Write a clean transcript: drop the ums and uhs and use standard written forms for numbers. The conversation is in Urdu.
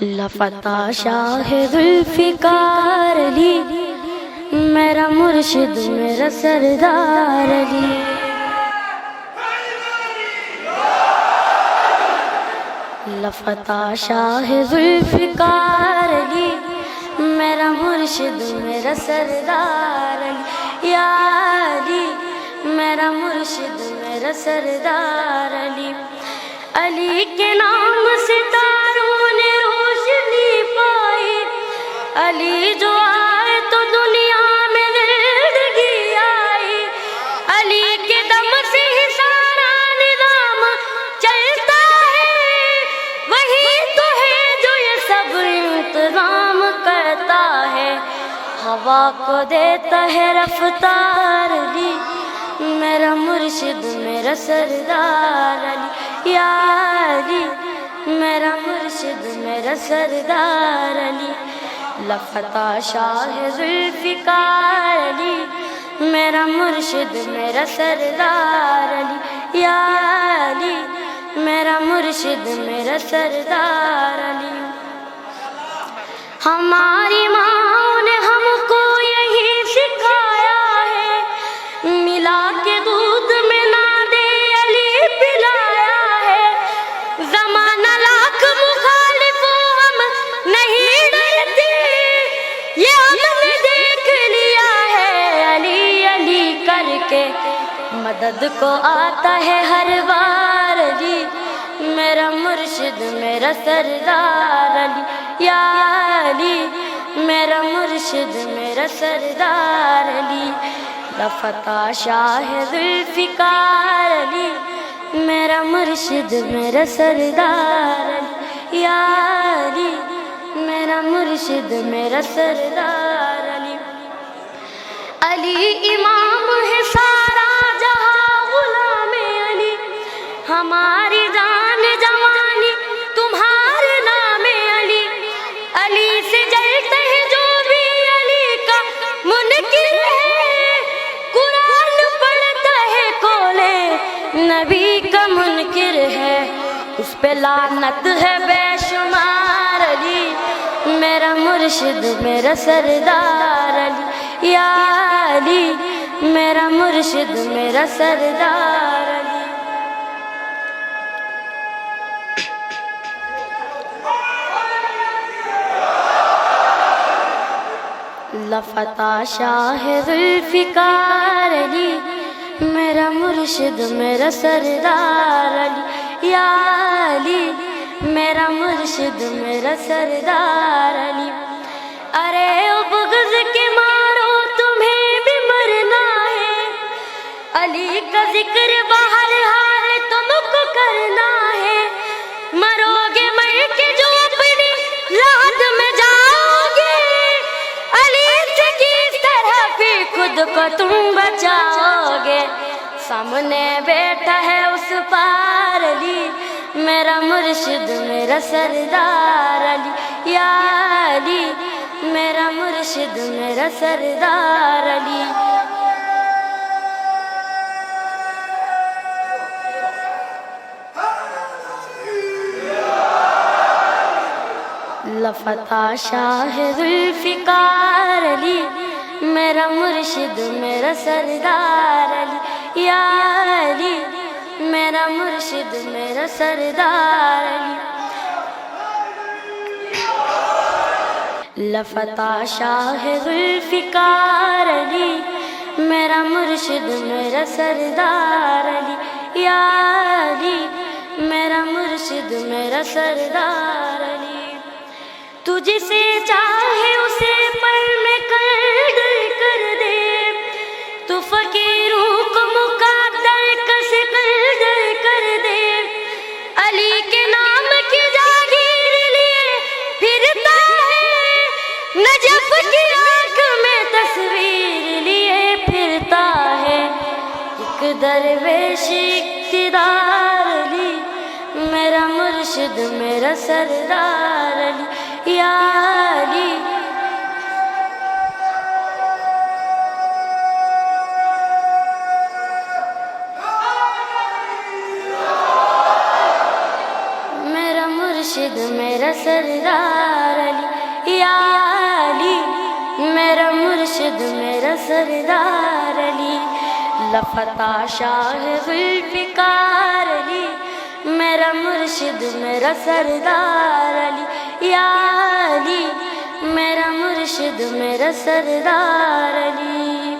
لفتہ شاہ ذوالفقار علی، میرا مرشد میرا سردار علی۔ لفتہ شاہ ذوالفقار علی، میرا مرشد میرا سردار علی۔ یا علی میرا مرشد میرا سردار علی۔ علی کے نام ستاروں نے روشنی پائی، علی جو آئے تو دنیا میں زندگی آئی۔ علی کے دم سے ہی سارا نظام چلتا ہے، وہی تو ہے جو یہ سب انتظام کرتا ہے۔ ہوا کو دیتا ہے رفتار علی، میرا مرشد میرا سردار علی۔ یا علی میرا مرشد میرا سردار علی۔ لفتہ شاہ ذوالفقار علی، میرا مرشد میرا سردار علی۔ یا علی میرا مرشد میرا سردار علی۔ ہماری ماں نے ہم کو یہی سکھایا ہے، ملا کے دودھ میں نہ دے علی پلایا ہے۔ زمانہ لاکھ مخالف ہم نہیں ڈرتے، یہ ہم نے دیکھ لیا ہے۔ علی علی کر کے مدد کو آتا ہے ہر بار علی، میرا مرشد میرا سردار علی۔ یا علی میرا مرشد میرا سردار علی۔ لفتہ شاہ ذوالفقار علی، میرا مرشد میرا سردار علی۔ یا علی میرا مرشد میرا سردار علی۔ علی امام ہے سارا جہاں غلام علی، ہماری جان جوانی تمہارے نام علی۔ علی سے جلتے ہیں جو بھی علی کا منکر ہے، قرآن پڑھتا ہے کھولے نبی کا منکر ہے، اس پہ لعنت ہے بے شمار علی، میرا مرشد میرا سردار علی۔ یا علی میرا مرشد میرا سردار علی۔ لفتہ شاہ ذوالفقار علی، میرا مرشد میرا سردار علی۔ یا علی میرا مرشد میرا سردار علی۔ ارے او بغض کے مارو تمہیں بھی مرنا ہے، علی کا ذکر بہر حال تم کو کرنا ہے۔ مرو گے مر کے جو اپنی لاد میں جاؤ گے، علی سے کس طرح پھر خود کو تم بچاؤ گے۔ سامنے بیٹھا ہے اس پار علی، میرا مرشد میرا سردار علی۔ یا علی میرا مرشد میرا سردار علی۔ لفتہ شاہ ذوالفقار علی، میرا مرشد میرا سردار علی۔ یا علی میرا مرشد میرا سردار علی۔ لفتہ شاہ ذوالفقار علی، میرا مرشد میرا سردار علی۔ یا علی میرا مرشد میرا سردار علی۔ تو جسے چاہے اسے پر میں کر دے، تو فقیروں کو مقدر کس قدر کر دے۔ علی کے نام کی جاگیر لیے پھرتا ہے، نجف کی آنکھ میں تصویر لیے پھرتا ہے۔ ایک درویش اقتدار علی، میرا مرشد میرا سردار علی۔ یا علی میرا مرشد میرا سردار علی یا علی میرا مرشد میرا سردار علی لفتح شاہ ذوالفقار علی میرا مرشد میرا سردار علی یا علی میرا مرشد میرا سردار علی